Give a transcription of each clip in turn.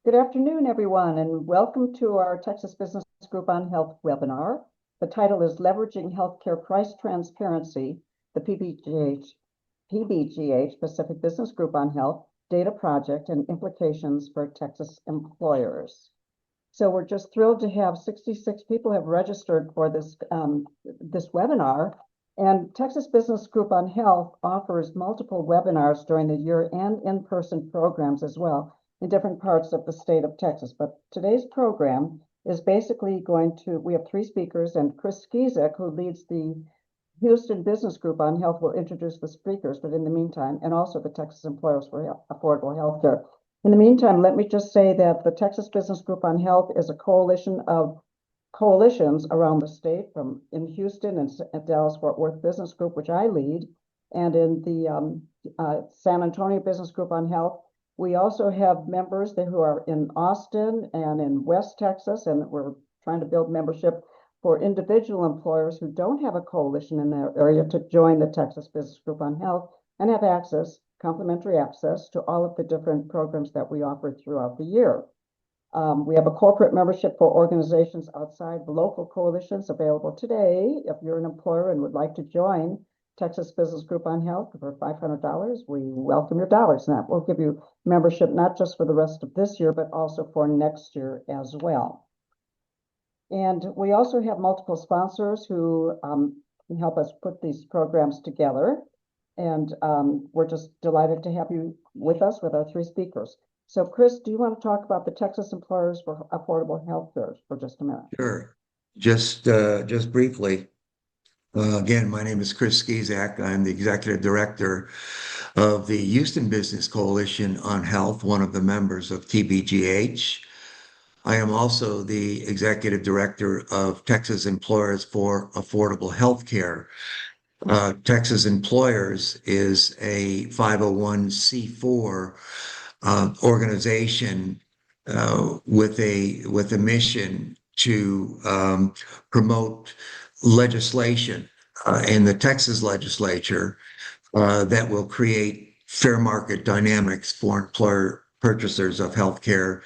Good afternoon, everyone, and welcome to our Texas Business Group on Health webinar. The title is Leveraging Healthcare Price Transparency, the PBGH Pacific Business Group on Health Data Project and Implications for Texas Employers. So we're just thrilled to have 66 people have registered for this webinar. And Texas Business Group on Health offers multiple webinars during the year and in-person programs as well in different parts of the state of Texas. But today's program is basically we have three speakers, and Chris Skizek, who leads the Houston Business Group on Health, will introduce the speakers, but in the meantime, and also the Texas Employers for Affordable Health Care. In the meantime, let me just say that the Texas Business Group on Health is a coalition of coalitions around the state, from in Houston and Dallas-Fort Worth Business Group, which I lead, and in the San Antonio Business Group on Health. We also have members who are in Austin and in West Texas, and we're trying to build membership for individual employers who don't have a coalition in their area to join the Texas Business Group on Health and have complimentary access to all of the different programs that we offer throughout the year. We have a corporate membership for organizations outside the local coalitions available today. If you're an employer and would like to join Texas Business Group on Health for $500, we welcome your dollars. And that will give you membership not just for the rest of this year, but also for next year as well. And we also have multiple sponsors who can help us put these programs together. And we're just delighted to have you with us with our three speakers. So, Chris, do you want to talk about the Texas Employers for Affordable Health Care for just a minute? Sure. Just briefly. Again, my name is Chris Skizek. I'm the executive director of the Houston Business Coalition on Health, one of the members of TBGH. I am also the executive director of Texas Employers for Affordable Health Care. Texas Employers is a 501c4 organization with a mission to promote legislation in the Texas legislature that will create fair market dynamics for employer purchasers of healthcare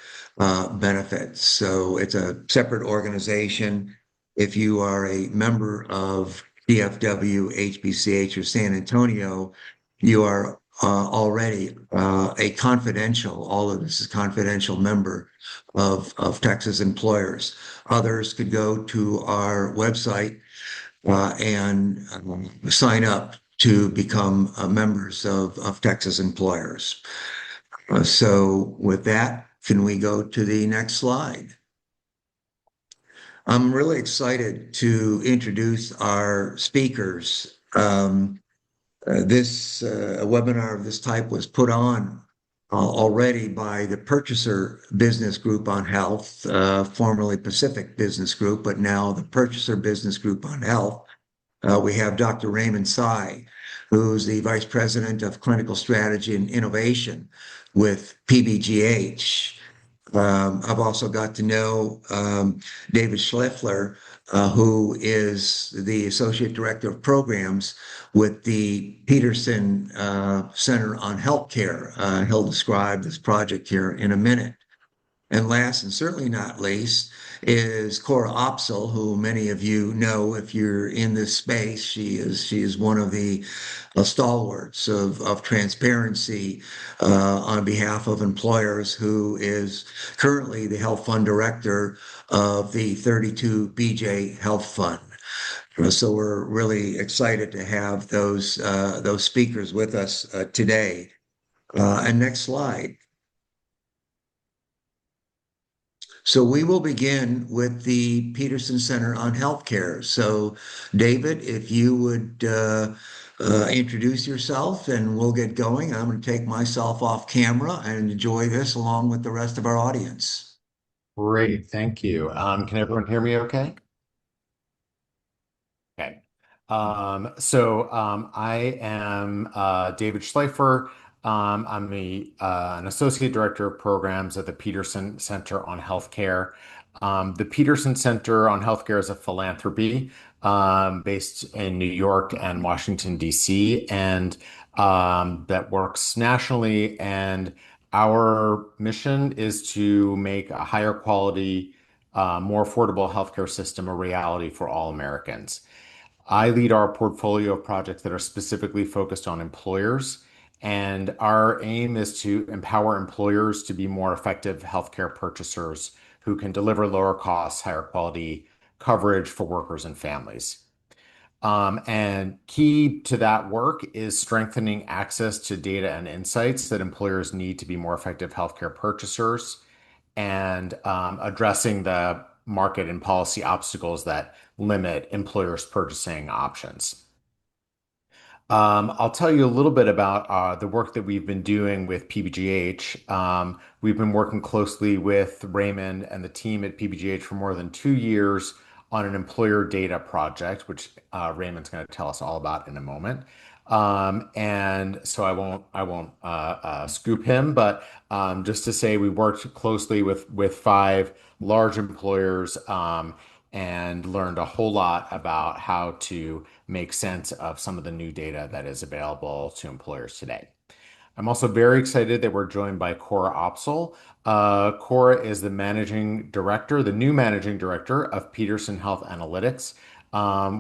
benefits. So it's a separate organization. If you are a member of DFW, HBCH, or San Antonio, you are already a confidential, all of this is confidential member of Texas Employers. Others could go to our website and sign up to become members of Texas Employers. So with that, can we go to the next slide? I'm really excited to introduce our speakers. This webinar of this type was put on already by the Purchaser Business Group on Health, formerly Pacific Business Group, but now the Purchaser Business Group on Health. We have Dr. Raymond Tsai, who's the Vice President of Clinical Strategy and Innovation with PBGH. I've also got to know David Schleifer, who is the Associate Director of Programs with the Peterson Center on Healthcare. He'll describe this project here in a minute. And last and certainly not least is Cora Opsel, who many of you know if you're in this space. She is one of the stalwarts of transparency on behalf of employers, who is currently the Health Fund Director of the 32 BJ Health Fund. So we're really excited to have those speakers with us today. And next slide. So we will begin with the Peterson Center on Healthcare. So David, if you would introduce yourself and we'll get going. I'm going to take myself off camera and enjoy this along with the rest of our audience. Great, thank you. Can everyone hear me okay? Okay. I am David Schleifer. I'm an associate director of programs at the Peterson Center on Healthcare. The Peterson Center on Healthcare is a philanthropy based in New York and Washington, D.C., and that works nationally and Our mission is to make a higher quality, more affordable healthcare system a reality for all Americans. I lead our portfolio of projects that are specifically focused on employers, and our aim is to empower employers to be more effective healthcare purchasers who can deliver lower costs, higher quality coverage for workers and families. And key to that work is strengthening access to data and insights that employers need to be more effective healthcare purchasers and addressing the market and policy obstacles that limit employers' purchasing options. I'll tell you a little bit about the work that we've been doing with PBGH. We've been working closely with Raymond and the team at PBGH for more than 2 years on an employer data project, which Raymond's going to tell us all about in a moment. And so I won't scoop him, but just to say we worked closely with five large employers and learned a whole lot about how to make sense of some of the new data that is available to employers today. I'm also very excited that we're joined by Cora Opsel. Cora is the managing director, the new managing director of Peterson Health Analytics,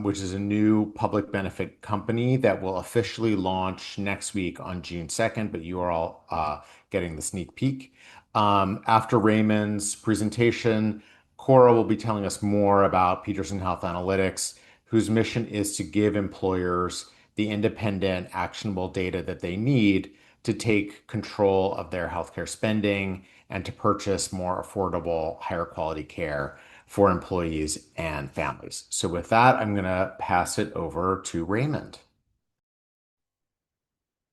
which is a new public benefit company that will officially launch next week on June 2nd, but you are all getting the sneak peek. After Raymond's presentation, Cora will be telling us more about Peterson Health Analytics, whose mission is to give employers the independent, actionable data that they need to take control of their healthcare spending and to purchase more affordable, higher quality care for employees and families. So with that, I'm going to pass it over to Raymond.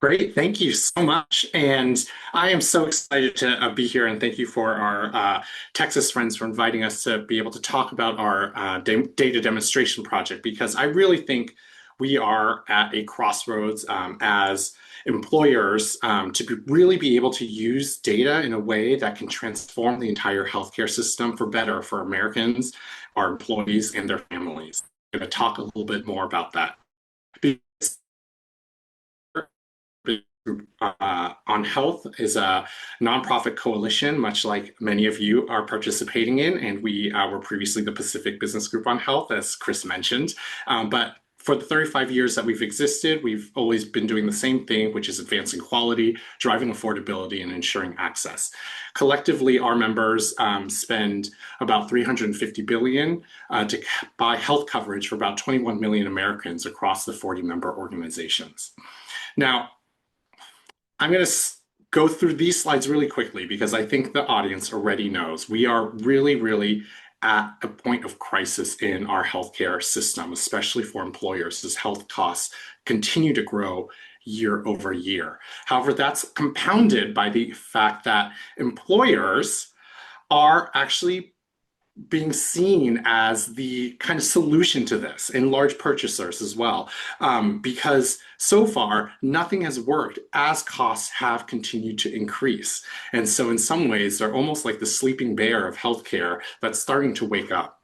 Great, thank you so much. And I am so excited to be here, and thank you for our Texas friends for inviting us to be able to talk about our data demonstration project, because I really think we are at a crossroads as employers to really be able to use data in a way that can transform the entire healthcare system for better for Americans, our employees, and their families. I'm going to talk a little bit more about that. On Health is a nonprofit coalition, much like many of you are participating in, and we were previously the Pacific Business Group on Health, as Chris mentioned. But for the 35 years that we've existed, we've always been doing the same thing, which is advancing quality, driving affordability, and ensuring access. Collectively, our members spend about $350 billion to buy health coverage for about 21 million Americans across the 40 member organizations. Now, I'm going to go through these slides really quickly because I think the audience already knows we are really at a point of crisis in our healthcare system, especially for employers, as health costs continue to grow year over year. However, that's compounded by the fact that employers are actually being seen as the kind of solution to this, and large purchasers as well, because so far nothing has worked as costs have continued to increase. And so in some ways, they're almost like the sleeping bear of healthcare that's starting to wake up.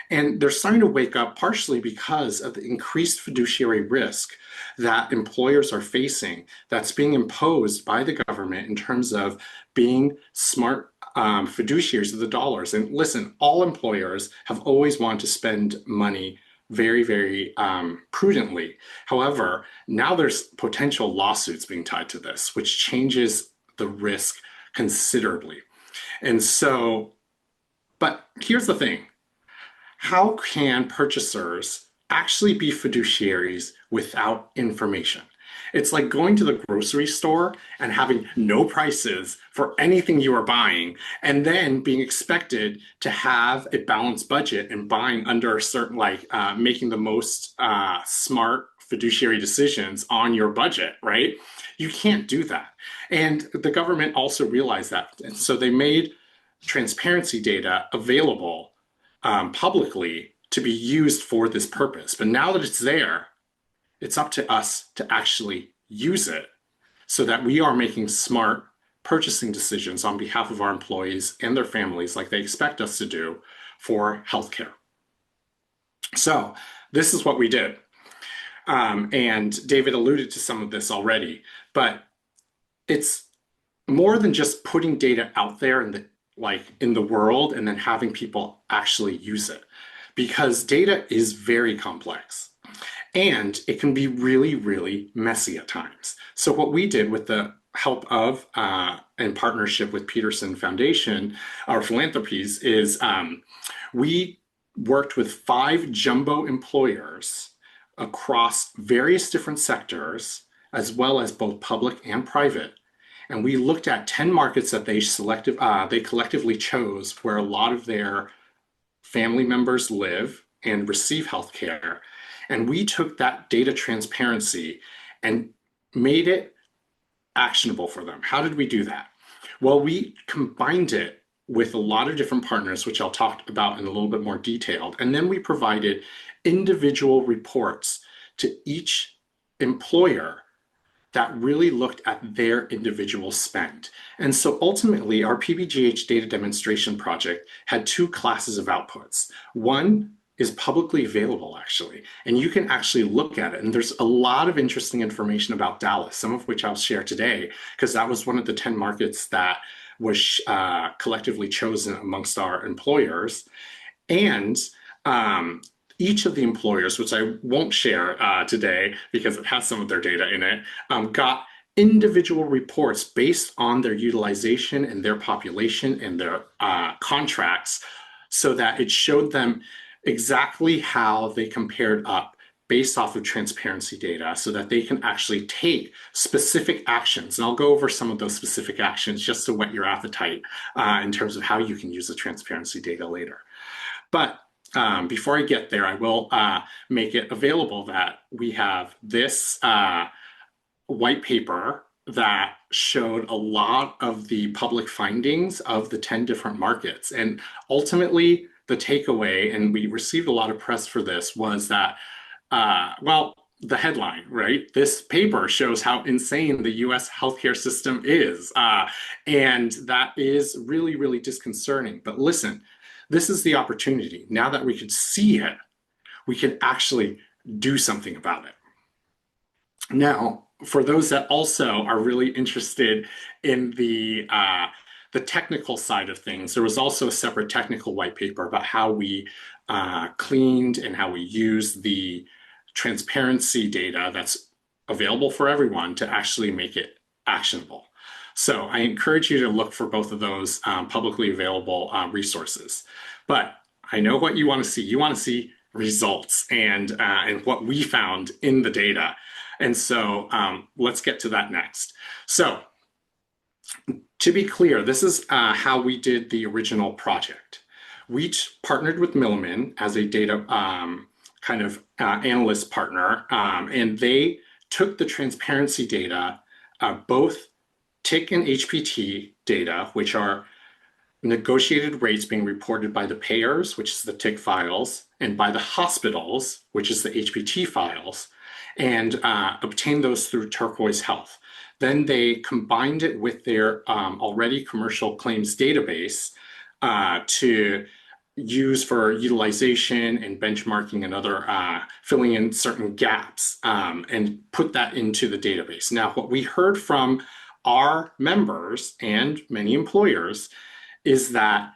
And they're starting to wake up partially because of the increased fiduciary risk that employers are facing that's being imposed by the government in terms of being smart fiduciaries of the dollars. And listen, all employers have always wanted to spend money very prudently. However, now there's potential lawsuits being tied to this, which changes the risk considerably. And so, but here's the thing. How can purchasers actually be fiduciaries without information? It's like going to the grocery store and having no prices for anything you are buying, and then being expected to have a balanced budget and buying under a certain, making the most smart fiduciary decisions on your budget, right? You can't do that. And the government also realized that. And so they made transparency data available publicly to be used for this purpose. But now that it's there, it's up to us to actually use it so that we are making smart purchasing decisions on behalf of our employees and their families like they expect us to do for healthcare. So this is what we did. And David alluded to some of this already, but it's more than just putting data out there in the world and then having people actually use it, because data is very complex and it can be really, really messy at times. So what we did with the help of in partnership with Peterson Foundation, our philanthropies, is we worked with 5 jumbo employers across various different sectors, as well as both public and private. And we looked at 10 markets that they collectively chose where a lot of their family members live and receive healthcare. And we took that data transparency and made it actionable for them. How did we do that? Well, we combined it with a lot of different partners, which I'll talk about in a little bit more detail. And then we provided individual reports to each employer that really looked at their individual spend. And so ultimately, our PBGH data demonstration project had 2 classes of outputs. One is publicly available, actually, and you can actually look at it. And there's a lot of interesting information about Dallas, some of which I'll share today, because that was one of the 10 markets that was collectively chosen amongst our employers. And each of the employers, which I won't share today because it has some of their data in it, got individual reports based on their utilization and their population and their contracts, so that it showed them exactly how they compared up based off of transparency data, so that they can actually take specific actions. And I'll go over some of those specific actions just to whet your appetite in terms of how you can use the transparency data later. But before I get there, I will make it available that we have this white paper that showed a lot of the public findings of the 10 different markets. And ultimately, the takeaway, and we received a lot of press for this, was that, well, the headline, right? This paper shows how insane the US healthcare system is. And that is really, really disconcerting. But listen, this is the opportunity. Now that we could see it, we can actually do something about it. Now, for those that also are really interested in the technical side of things, there was also a separate technical white paper about how we cleaned and how we used the transparency data that's available for everyone to actually make it actionable. So I encourage you to look for both of those publicly available resources. But I know what you want to see. You want to see results and what we found in the data. And so let's get to that next. So to be clear, this is how we did the original project. We partnered with Milliman as a data analyst partner, and they took the transparency data, both TIC and HPT data, which are negotiated rates being reported by the payers, which is the TIC files, and by the hospitals, which is the HPT files, and obtained those through Turquoise Health. Then they combined it with their already commercial claims database to use for utilization and benchmarking and other filling in certain gaps, and put that into the database. Now, what we heard from our members and many employers is that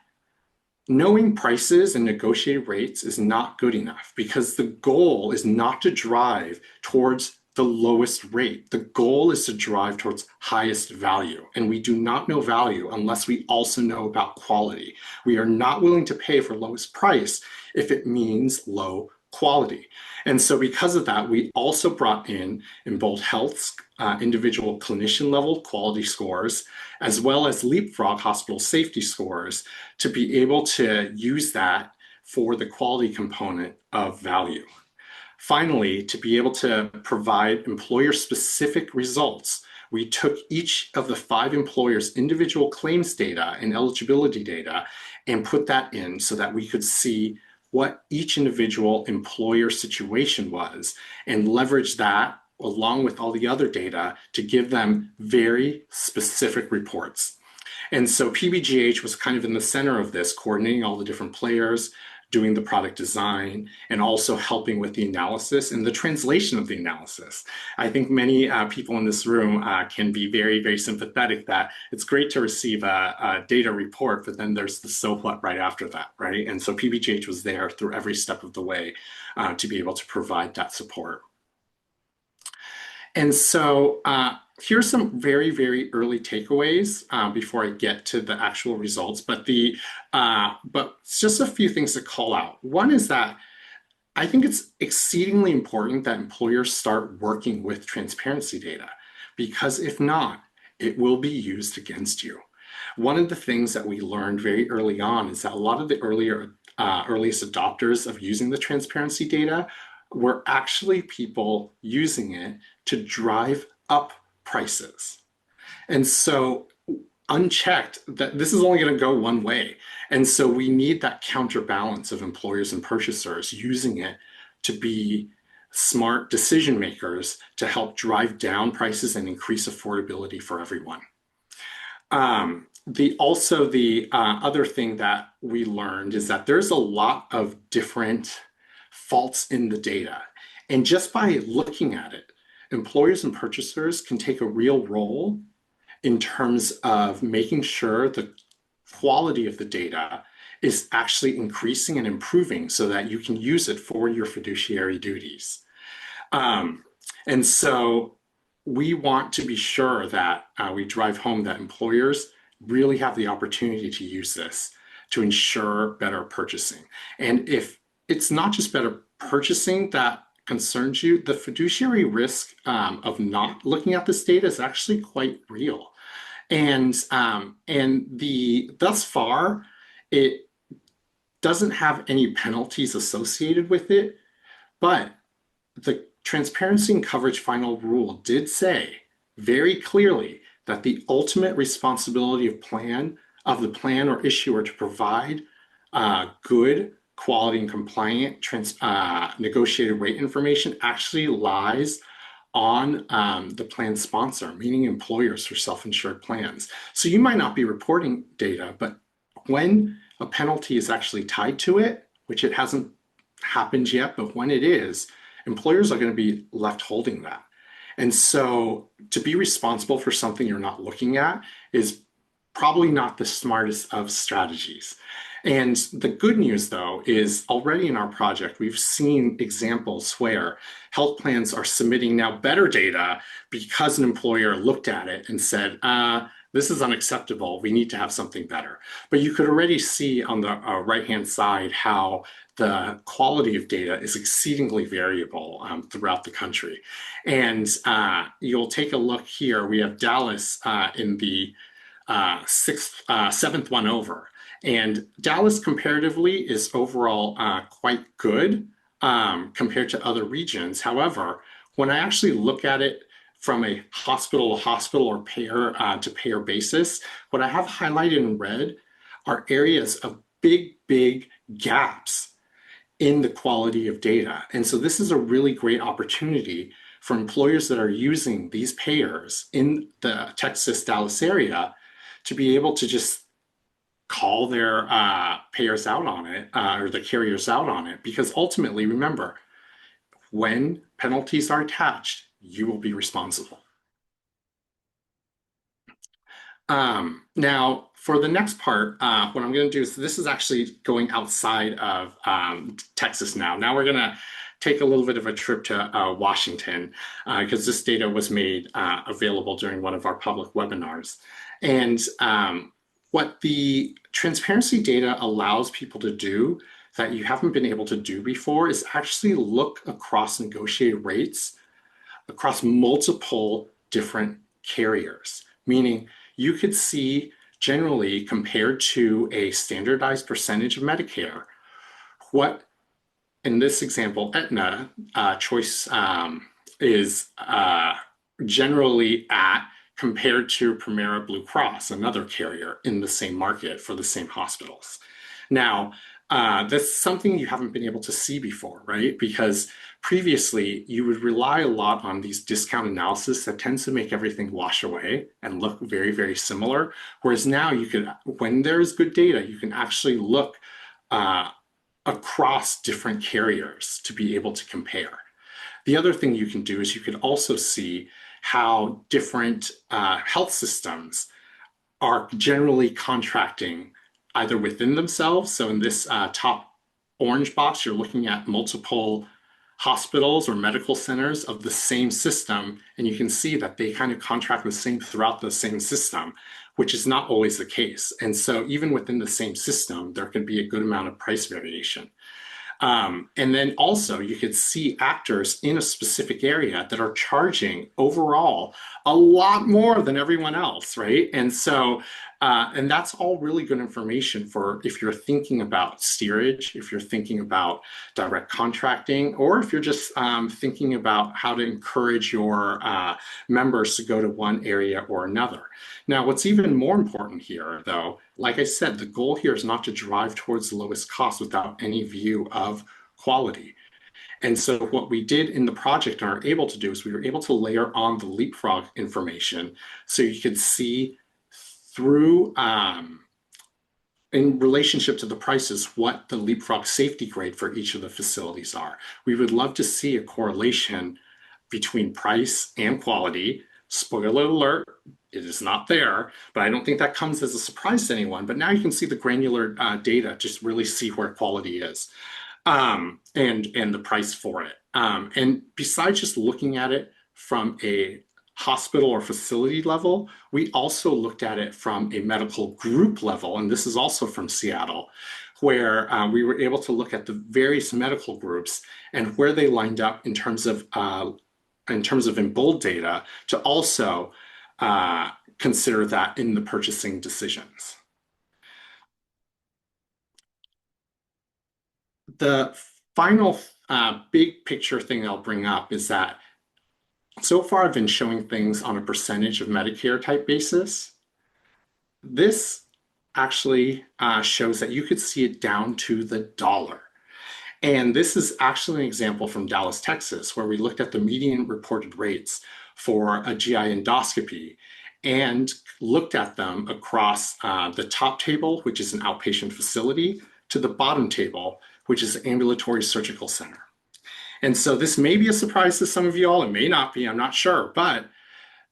knowing prices and negotiated rates is not good enough, because the goal is not to drive towards the lowest rate. The goal is to drive towards highest value. And we do not know value unless we also know about quality. We are not willing to pay for lowest price if it means low quality. And so because of that, we also brought in both health's individual clinician level quality scores, as well as Leapfrog hospital safety scores, to be able to use that for the quality component of value. Finally, to be able to provide employer-specific results, we took each of the 5 employers' individual claims data and eligibility data and put that in so that we could see what each individual employer situation was, and leverage that along with all the other data to give them very specific reports. And so PBGH was kind of in the center of this, coordinating all the different players, doing the product design, and also helping with the analysis and the translation of the analysis. I think many people in this room can be very, very sympathetic that it's great to receive a data report, but then there's the so what right after that, right? And so PBGH was there through every step of the way to be able to provide that support. And so here's some very, very early takeaways before I get to the actual results. But it's just a few things to call out. One is that I think it's exceedingly important that employers start working with transparency data, because if not, it will be used against you. One of the things that we learned very early on is that a lot of the earliest adopters of using the transparency data were actually people using it to drive up prices. And so unchecked, that this is only going to go one way. And so we need that counterbalance of employers and purchasers using it to be smart decision makers to help drive down prices and increase affordability for everyone. The other thing that we learned is that there's a lot of different faults in the data. And just by looking at it, employers and purchasers can take a real role in terms of making sure the quality of the data is actually increasing and improving so that you can use it for your fiduciary duties. And so we want to be sure that we drive home that employers really have the opportunity to use this to ensure better purchasing. And if it's not just better purchasing that concerns you, the fiduciary risk of not looking at this data is actually quite real. And thus far, it doesn't have any penalties associated with it, but the Transparency and Coverage Final Rule did say very clearly that the ultimate responsibility of the plan or issuer to provide good, quality, and compliant negotiated rate information actually lies on the plan sponsor, meaning employers for self-insured plans. So you might not be reporting data, but when a penalty is actually tied to it, which it hasn't happened yet, but when it is, employers are going to be left holding that. And so to be responsible for something you're not looking at is probably not the smartest of strategies. And the good news, though, is already in our project, we've seen examples where health plans are submitting now better data because an employer looked at it and said, this is unacceptable. We need to have something better. But you could already see on the right-hand side how the quality of data is exceedingly variable throughout the country. And you'll take a look here. We have Dallas in the seventh one over. And Dallas comparatively is overall quite good compared to other regions. However, when I actually look at it from a hospital to hospital or payer to payer basis, what I have highlighted in red are areas of big gaps in the quality of data. And so this is a really great opportunity for employers that are using these payers in the Texas, Dallas area to be able to just call their payers out on it or the carriers out on it. Because ultimately, remember, when penalties are attached, you will be responsible. Now, for the next part, what I'm going to do is this is actually going outside of Texas now. Now we're going to take a little bit of a trip to Washington because this data was made available during one of our public webinars. And what the transparency data allows people to do that you haven't been able to do before is actually look across negotiated rates across multiple different carriers, meaning you could see generally compared to a standardized percentage of Medicare, what in this example, Aetna choice is generally at compared to Premera Blue Cross, another carrier in the same market for the same hospitals. Now, that's something you haven't been able to see before, right? Because previously you would rely a lot on these discount analysis that tends to make everything wash away and look very, very similar. Whereas now you can, when there's good data, you can actually look across different carriers to be able to compare. The other thing you can do is you can also see how different health systems are generally contracting either within themselves. So in this top orange box, you're looking at multiple hospitals or medical centers of the same system, and you can see that they kind of contract the same throughout the same system, which is not always the case. And so even within the same system, there can be a good amount of price variation. And then also you could see actors in a specific area that are charging overall a lot more than everyone else, right? And so, and that's all really good information for if you're thinking about steerage, if you're thinking about direct contracting, or if you're just thinking about how to encourage your members to go to one area or another. Now, what's even more important here, though, like I said, the goal here is not to drive towards the lowest cost without any view of quality. And so what we did in the project and are able to do is we were able to layer on the leapfrog information so you could see through in relationship to the prices what the leapfrog safety grade for each of the facilities are. We would love to see a correlation between price and quality. Spoiler alert, it is not there, but I don't think that comes as a surprise to anyone. But now you can see the granular data, just really see where quality is and the price for it. And besides just looking at it from a hospital or facility level, we also looked at it from a medical group level, and this is also from Seattle, where we were able to look at the various medical groups and where they lined up in terms of in bold data to also consider that in the purchasing decisions. The final big picture thing I'll bring up is that so far I've been showing things on a percentage of Medicare type basis. This actually shows that you could see it down to the dollar. And this is actually an example from Dallas, Texas, where we looked at the median reported rates for a GI endoscopy and looked at them across the top table, which is an outpatient facility, to the bottom table, which is an ambulatory surgical center. And so this may be a surprise to some of you all, it may not be, I'm not sure, but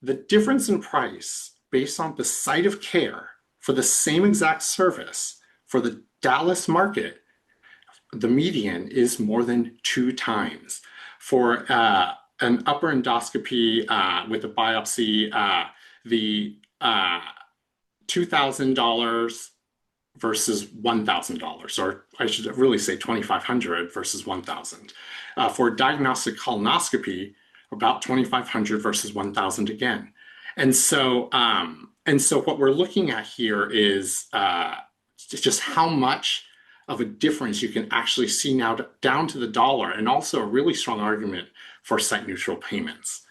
the difference in price based on the site of care for the same exact service for the Dallas market, the median is more than 2 times. For an upper endoscopy with a biopsy, the $2,000 versus $1,000, or I should really say $2,500 versus $1,000. For diagnostic colonoscopy, about $2,500 versus $1,000 again. And so what we're looking at here is just how much of a difference you can actually see now down to the dollar, and also a really strong argument for site neutral payments.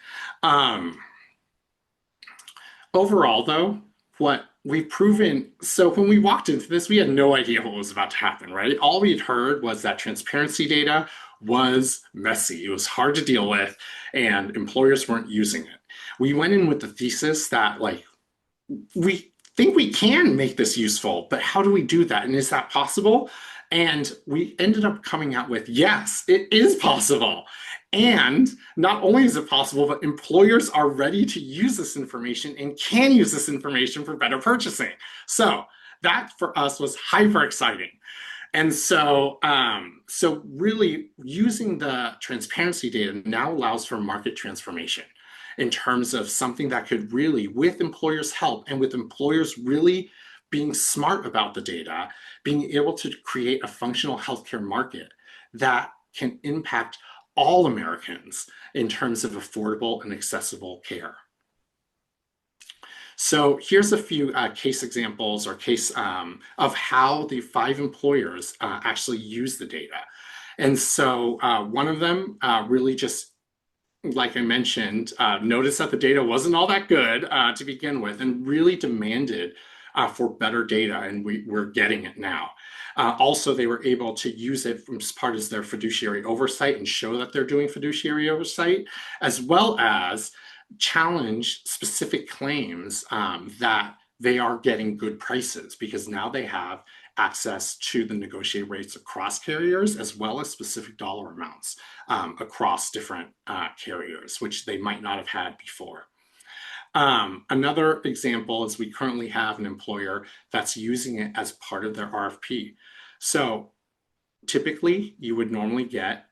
Overall, though, what we've proven, so when we walked into this, we had no idea what was about to happen, right? All we had heard was that transparency data was messy. It was hard to deal with, and employers weren't using it. We went in with the thesis that, like, we think we can make this useful, but how do we do that? And is that possible? And we ended up coming out with, yes, it is possible. And not only is it possible, but employers are ready to use this information and can use this information for better purchasing. So that for us was hyper exciting. And so, so really using the transparency data now allows for market transformation in terms of something that could really, with employers' help and with employers really being smart about the data, being able to create a functional healthcare market that can impact all Americans in terms of affordable and accessible care. So here's a few case examples or case of how the 5 employers actually use the data. And so one of them really just, like I mentioned, noticed that the data wasn't all that good to begin with, and really demanded for better data, and we're getting it now. Also, they were able to use it as part of their fiduciary oversight and show that they're doing fiduciary oversight, as well as challenge specific claims that they are getting good prices, because now they have access to the negotiated rates across carriers, as well as specific dollar amounts across different carriers, which they might not have had before. Another example is we currently have an employer that's using it as part of their RFP. So typically you would normally get,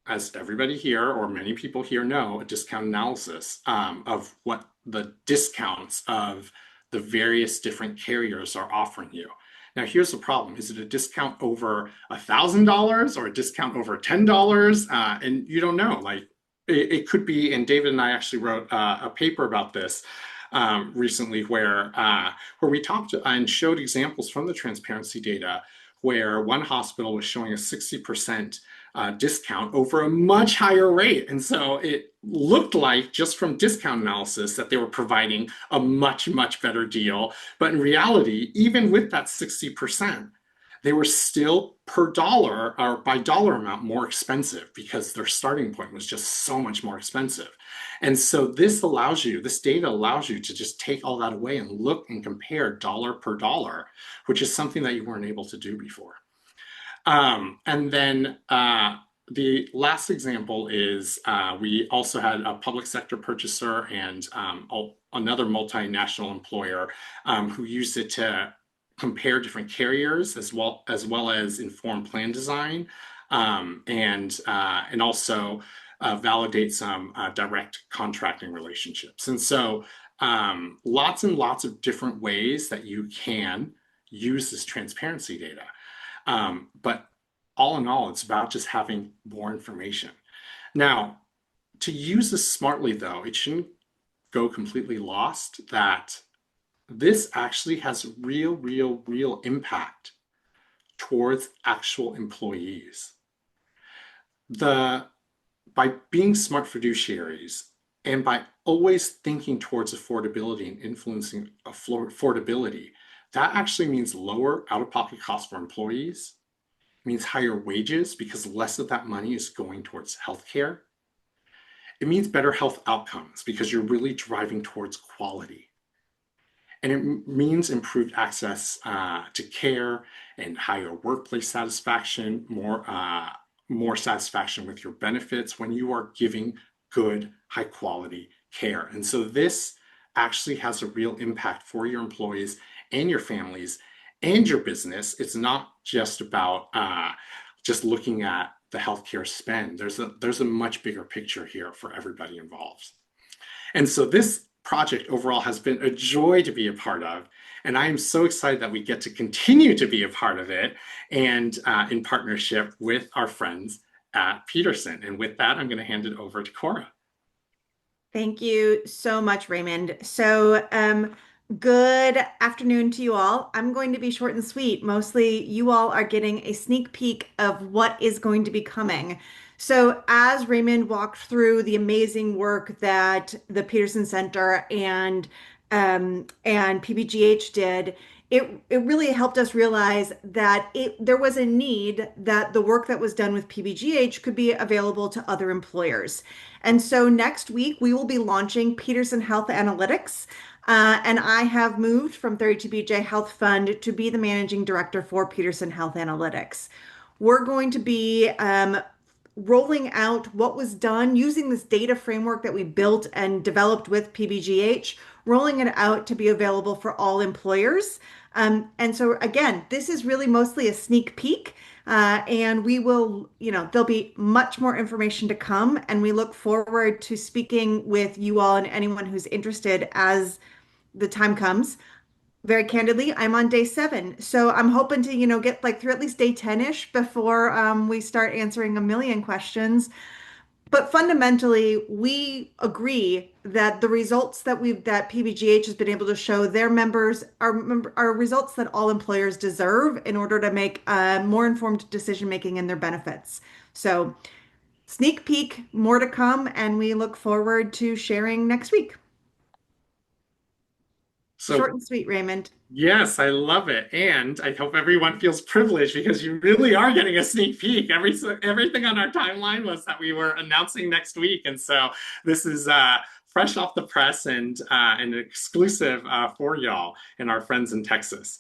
as everybody here or many people here know, a discount analysis of what the discounts of the various different carriers are offering you. Now, here's the problem. Is it a discount over $1,000 or a discount over $10? And you don't know. Like, it could be, and David and I actually wrote a paper about this recently where we talked and showed examples from the transparency data where one hospital was showing a 60% discount over a much higher rate. And so it looked like, just from discount analysis, that they were providing a much, much better deal. But in reality, even with that 60%, they were still per dollar or by dollar amount more expensive because their starting point was just so much more expensive. And so this data allows you to just take all that away and look and compare dollar per dollar, which is something that you weren't able to do before. And then the last example is we also had a public sector purchaser and another multinational employer who used it to compare different carriers as well as inform plan design and also validate some direct contracting relationships. And so lots and lots of different ways that you can use this transparency data. But all in all, it's about just having more information. Now, to use this smartly, though, it shouldn't go completely lost that this actually has real impact towards actual employees. By being smart fiduciaries and by always thinking towards affordability and influencing affordability, that actually means lower out-of-pocket costs for employees. It means higher wages because less of that money is going towards healthcare. It means better health outcomes because you're really driving towards quality. And it means improved access to care and higher workplace satisfaction, more satisfaction with your benefits when you are giving good, high quality care. And so this actually has a real impact for your employees and your families and your business. It's not just about just looking at the healthcare spend. There's a much bigger picture here for everybody involved. And so this project overall has been a joy to be a part of. And I am so excited that we get to continue to be a part of it and in partnership with our friends at Peterson. And with that, I'm going to hand it over to Cora. Thank you so much, Raymond. So, good afternoon to you all. I'm going to be short and sweet. Mostly, you all are getting a sneak peek of what is going to be coming. So, as Raymond walked through the amazing work that the Peterson Center and PBGH did, it really helped us realize that there was a need that the work that was done with PBGH could be available to other employers. And so next week we will be launching Peterson Health Analytics. And I have moved from 32BJ Health Fund to be the managing director for Peterson Health Analytics. We're going to be rolling out what was done using this data framework that we built and developed with PBGH, rolling it out to be available for all employers. And so again, this is really mostly a sneak peek. And we will, there'll be much more information to come. And we look forward to speaking with you all and anyone who's interested as the time comes. Very candidly, I'm on day 7. So I'm hoping to, get through at least day 10-ish before we start answering a million questions. But fundamentally, we agree that the results that PBGH has been able to show their members are results that all employers deserve in order to make more informed decision making in their benefits. So, sneak peek, more to come, and we look forward to sharing next week. So, short and sweet, Raymond. Yes, I love it. And I hope everyone feels privileged because you really are getting a sneak peek. Everything on our timeline was that we were announcing next week. And so this is fresh off the press and an exclusive for y'all and our friends in Texas.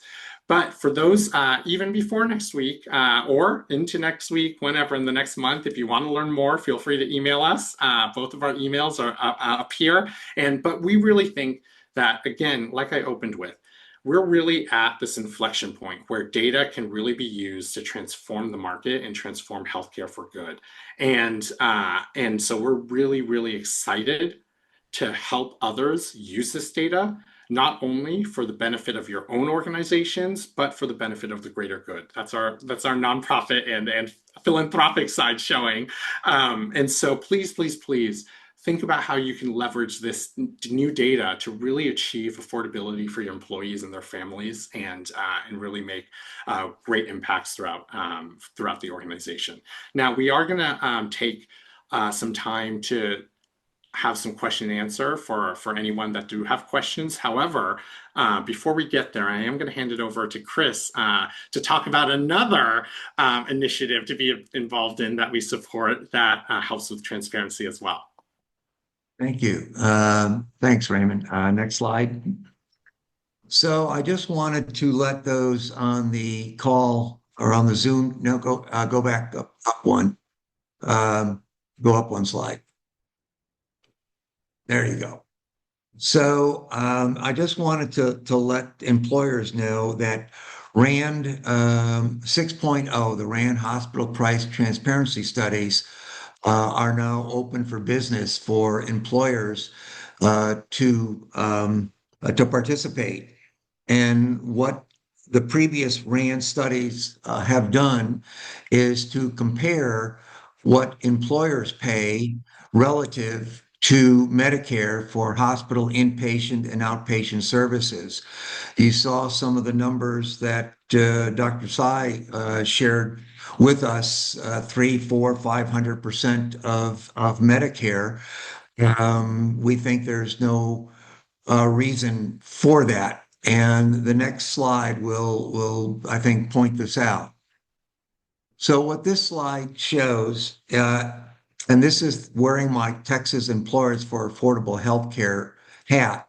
But for those even before next week or into next week, whenever in the next month, if you want to learn more, feel free to email us. Both of our emails are up here. But we really think that, again, like I opened with, we're really at this inflection point where data can really be used to transform the market and transform healthcare for good. And so we're really, really excited to help others use this data, not only for the benefit of your own organizations, but for the benefit of the greater good. That's our nonprofit and philanthropic side showing. And so please, please, please think about how you can leverage this new data to really achieve affordability for your employees and their families, and really make great impacts throughout the organization. Now, we are going to take some time to have some question and answer for anyone that do have questions. However, before we get there, I am going to hand it over to Chris to talk about another initiative to be involved in that we support that helps with transparency as well. Thank you. Thanks, Raymond. Next slide. So I just wanted to let those on the call or on the Zoom, no, go back up one. Go up one slide. There you go. So I just wanted to let employers know that RAND 6.0, the RAND Hospital Price Transparency Studies, are now open for business for employers to participate. And what the previous RAND studies have done is to compare what employers pay relative to Medicare for hospital inpatient and outpatient services. You saw some of the numbers that Dr. Tsai shared with us, 3, 4, 500% of Medicare. We think there's no reason for that. And the next slide will, I think, point this out. So what this slide shows, and this is wearing my Texas Employers for Affordable Healthcare hat.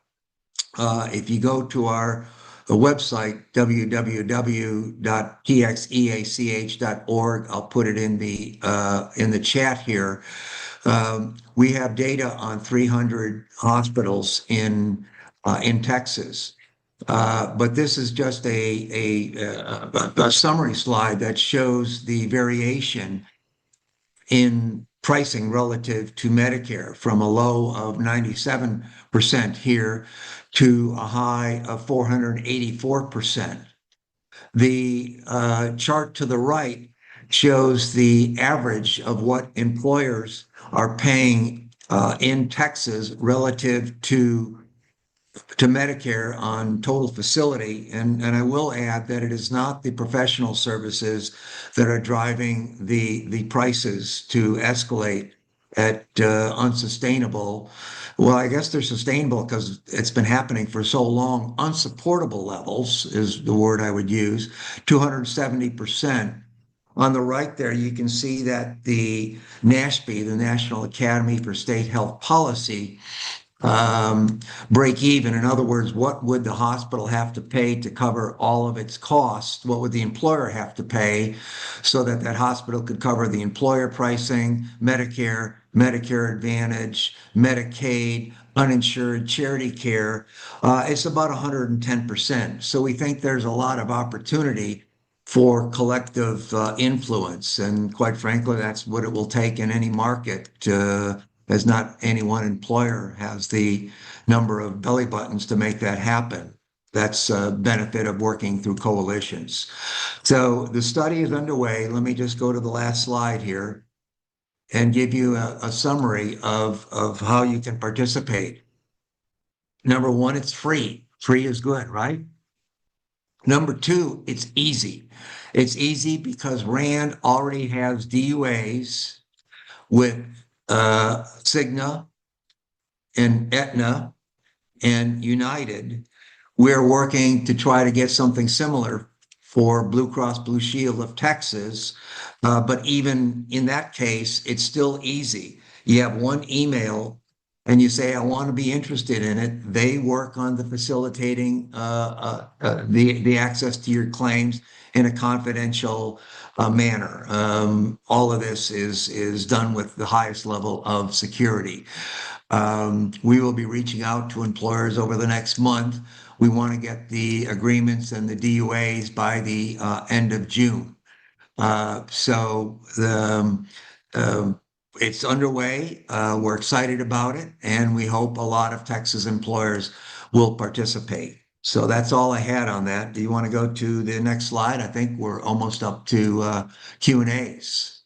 If you go to our website, www.txeach.org, I'll put it in the chat here. We have data on 300 hospitals in Texas. But this is just a summary slide that shows the variation in pricing relative to Medicare, from a low of 97% here to a high of 484%. The chart to the right shows the average of what employers are paying in Texas relative to Medicare on total facility. And I will add that it is not the professional services that are driving the prices to escalate at unsustainable. Well, I guess they're sustainable because it's been happening for so long. Unsupportable levels is the word I would use, 270%. On the right there, you can see that the NASHP, the National Academy for State Health Policy, break even. In other words, what would the hospital have to pay to cover all of its costs? What would the employer have to pay so that that hospital could cover the employer pricing, Medicare, Medicare Advantage, Medicaid, uninsured charity care? It's about 110%. So we think there's a lot of opportunity for collective influence. And quite frankly, that's what it will take in any market, as not any one employer has the number of belly buttons to make that happen. That's a benefit of working through coalitions. So the study is underway. Let me just go to the last slide here and give you a summary of how you can participate. Number one, it's free. Free is good, right? Number two, it's easy. It's easy because RAND already has DUAs with Cigna and Aetna and United. We're working to try to get something similar for Blue Cross Blue Shield of Texas. But even in that case, it's still easy. You have one email and you say, I want to be interested in it, they work on the facilitating the access to your claims in a confidential manner. All of this is done with the highest level of security. We will be reaching out to employers over the next month. We want to get the agreements and the DUAs by the end of June. So it's underway. We're excited about it, and we hope a lot of Texas employers will participate. So that's all I had on that. Do you want to go to the next slide? I think we're almost up to Q&As.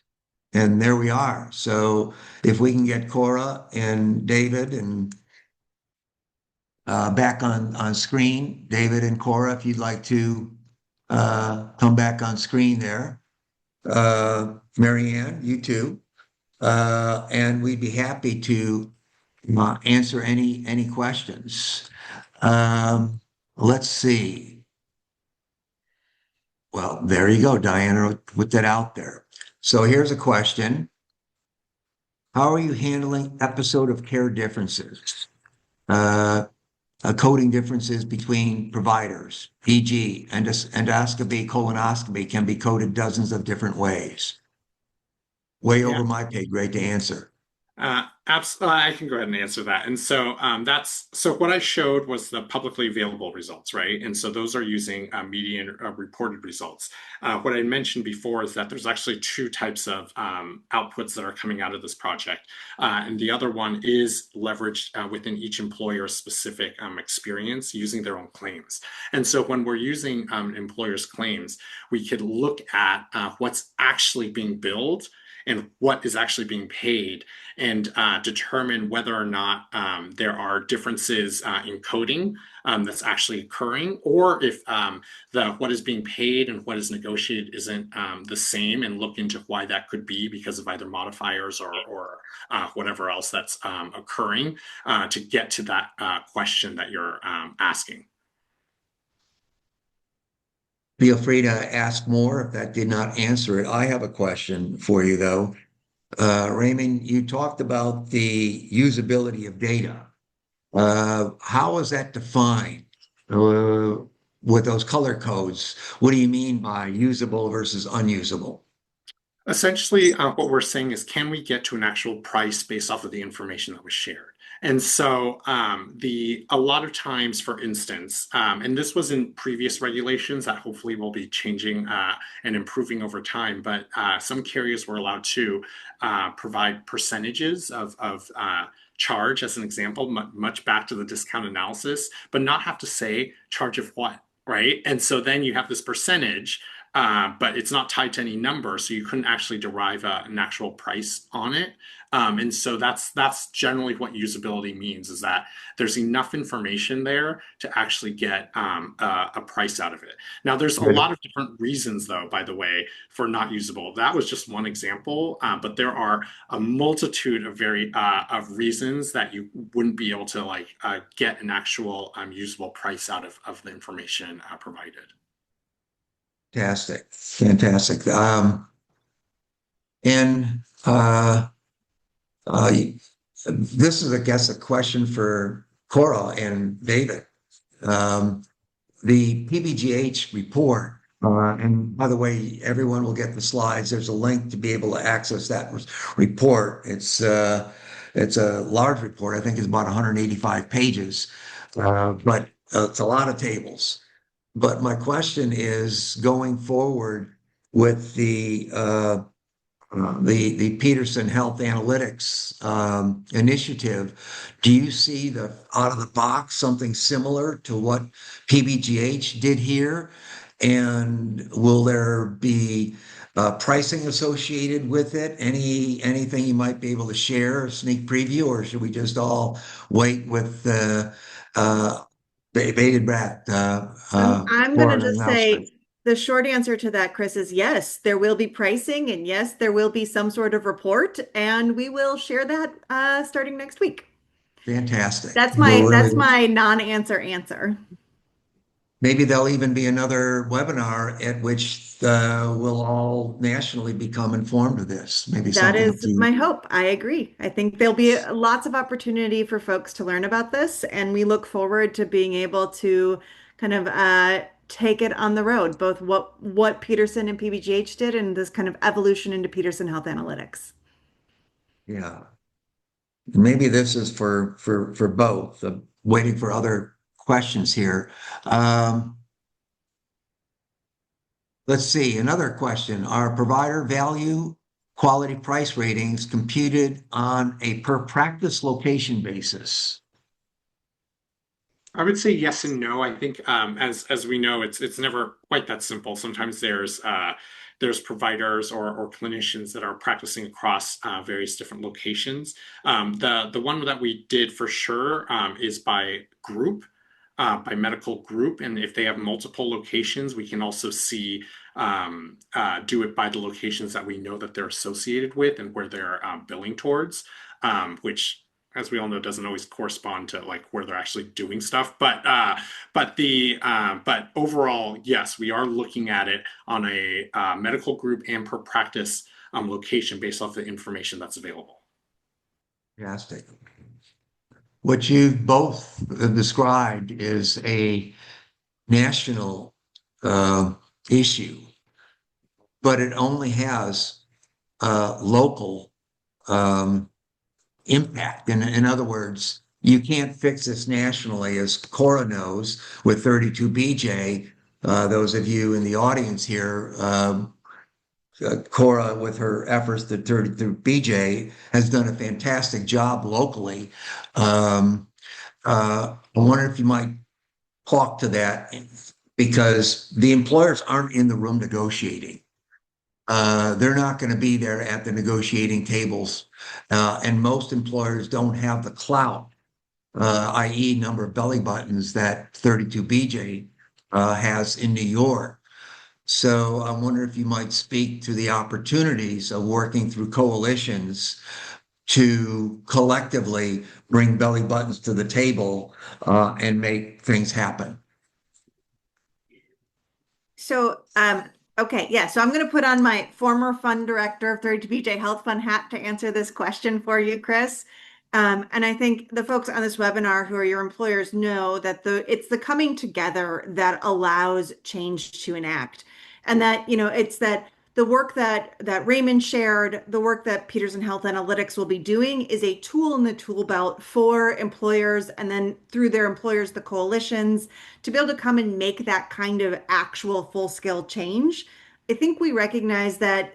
And there we are. So if we can get Cora and David and back on screen, David and Cora, if you'd like to come back on screen there. Marianne, you too. And we'd be happy to answer any questions. Let's see. Well, there you go. Diana put that out there. So here's a question. How are you handling episode of care differences? Coding differences between providers, e.g., endoscopy, colonoscopy can be coded dozens of different ways. Way Yeah. over my pay grade to answer. Absolutely, I can go ahead and answer that. And so so what I showed was the publicly available results, right? And so those are using median reported results. What I mentioned before is that there's actually two types of outputs that are coming out of this project. And the other one is leveraged within each employer's specific experience using their own claims. And so when we're using employers' claims, we could look at what's actually being billed and what is actually being paid, and determine whether or not there are differences in coding that's actually occurring, or if what is being paid and what is negotiated isn't the same, and look into why that could be because of either modifiers or whatever else that's occurring to get to that question that you're asking. Feel free to ask more if that did not answer it. I have a question for you, though. Raymond, you talked about the usability of data. How is that defined with those color codes? What do you mean by usable versus unusable? Essentially, what we're saying is, can we get to an actual price based off of the information that was shared? And so, a lot of times, for instance, and this was in previous regulations that hopefully will be changing and improving over time, but some carriers were allowed to provide percentages of charge, as an example, much back to the discount analysis, but not have to say charge of what, right? And so then you have this percentage, but it's not tied to any number, so you couldn't actually derive an actual price on it. And so that's generally what usability means, is that there's enough information there to actually get a price out of it. Now, there's a lot of different reasons, though, by the way, for not usable. That was just one example, but there are a multitude of of reasons that you wouldn't be able to get an actual usable price out of the information provided. Fantastic, fantastic. And this is, I guess, a question for Cora and David. The PBGH report, and by the way, everyone will get the slides. There's a link to be able to access that report. It's a large report. I think it's about 185 pages, but it's a lot of tables. But my question is, going forward with the Peterson Health Analytics initiative, do you see out of the box something similar to what PBGH did here? And will there be pricing associated with it? Anything you might be able to share, a sneak preview, or should we just all wait with bated breath I'm for going to an just announcement? say the short answer to that, Chris, is yes, there will be pricing, and yes, there will be some sort of report, and we will share that starting next week. Fantastic. That's We're my really non-answer answer. maybe there'll even be another webinar at which we'll all nationally become informed of this. Maybe That something is to, my hope. I agree. I think there'll be lots of opportunity for folks to learn about this, and we look forward to being able to kind of take it on the road, both what Peterson and PBGH did and this kind of evolution into Peterson Health Analytics. yeah. Maybe this is for both. Waiting for other questions here. Um, let's see. Another question. Are provider value quality price ratings computed on a per practice location basis? I would say yes and no. I think as we know, it's never quite that simple. Sometimes there's providers or clinicians that are practicing across various different locations. The one that we did for sure is by group, by medical group, and if they have multiple locations, we can also see do it by the locations that we know that they're associated with and where they're billing towards, which as we all know, doesn't always correspond to like where they're actually doing stuff. But overall, yes, we are looking at it on a medical group and per practice location based off the information that's available. Fantastic. What you've both described is a national issue, but it only has local impact. In other words, you can't fix this nationally, as Cora knows, with 32BJ. Those of you in the audience here, Cora, with her efforts to 32BJ, has done a fantastic job locally. I wonder if you might talk to that because the employers aren't in the room negotiating. They're not going to be there at the negotiating tables. And most employers don't have the clout, i.e. number of belly buttons that 32BJ has in New York. So I wonder if you might speak to the opportunities of working through coalitions to collectively bring belly buttons to the table and make things happen. So, okay, yeah. So I'm going to put on my former fund director of 32BJ Health Fund hat to answer this question for you, Chris. And I think the folks on this webinar who are your employers know that it's the coming together that allows change to enact. And that, it's that the work that Raymond shared, the work that Peterson Health Analytics will be doing is a tool in the tool belt for employers and then through their employers, the coalitions, to be able to come and make that kind of actual full-scale change. I think we recognize that,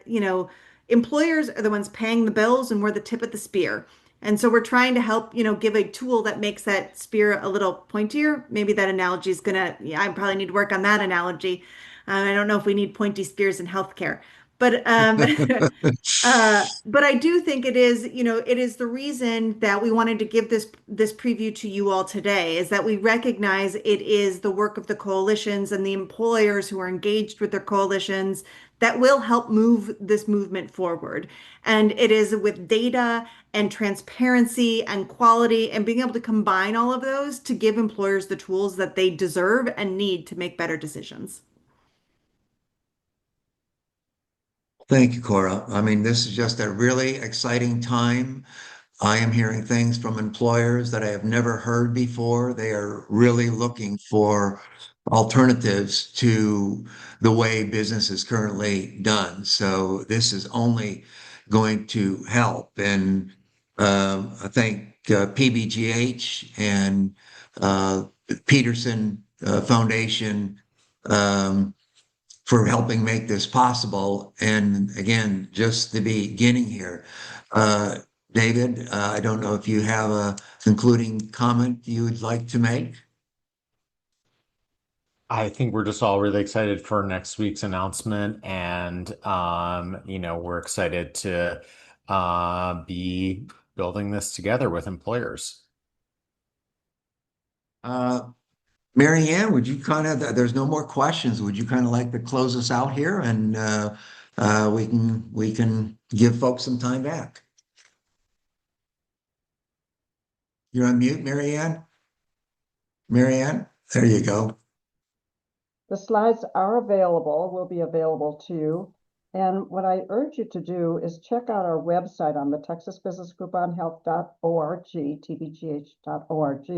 employers are the ones paying the bills and we're the tip of the spear. And so we're trying to help, give a tool that makes that spear a little pointier. Maybe that analogy is I probably need to work on that analogy. I don't know if we need pointy spears in healthcare, but but I do think it is, it is the reason that we wanted to give this preview to you all today is that we recognize it is the work of the coalitions and the employers who are engaged with their coalitions that will help move this movement forward. And it is with data and transparency and quality and being able to combine all of those to give employers the tools that they deserve and need to make better decisions. Thank you, Cora. I mean, this is just a really exciting time. I am hearing things from employers that I have never heard before. They are really looking for alternatives to the way business is currently done. So this is only going to help. And I think PBGH and Peterson Foundation for helping make this possible. And again, just the beginning here. David, I don't know if you have a concluding comment you would like to make. I think we're just all really excited for next week's announcement, and we're excited to be building this together with employers. Mary Ann, would you there's no more questions. Would you kind of like to close us out here and we can give folks some time back? You're on mute, Mary Ann? Mary Ann? There you go. The slides are available, will be available to you. And what I urge you to do is check out our website on the Texas Business Group on Health.org, tbgh.org,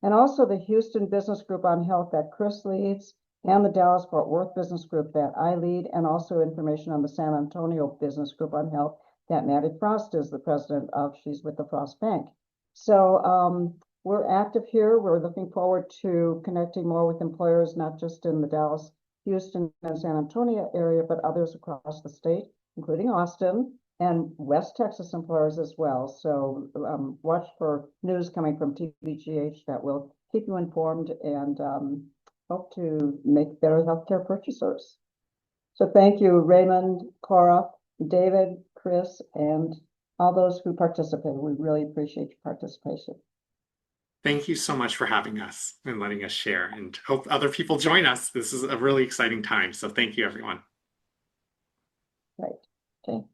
and also the Houston Business Group on Health that Chris leads, and the Dallas Fort Worth Business Group that I lead, and also information on the San Antonio Business Group on Health that Maddie Frost is the president of. She's with the Frost Bank. So we're active here. We're looking forward to connecting more with employers, not just in the Dallas, Houston, and San Antonio area, but others across the state, including Austin and West Texas employers as well. So watch for news coming from PBGH that will keep you informed and hope to make better healthcare purchasers. So thank you, Raymond, Cora, David, Chris, and all those who participated. We really appreciate your participation. Thank you so much for having us and letting us share, and hope other people join us. This is a really exciting time. So thank you, everyone. Right. Okay.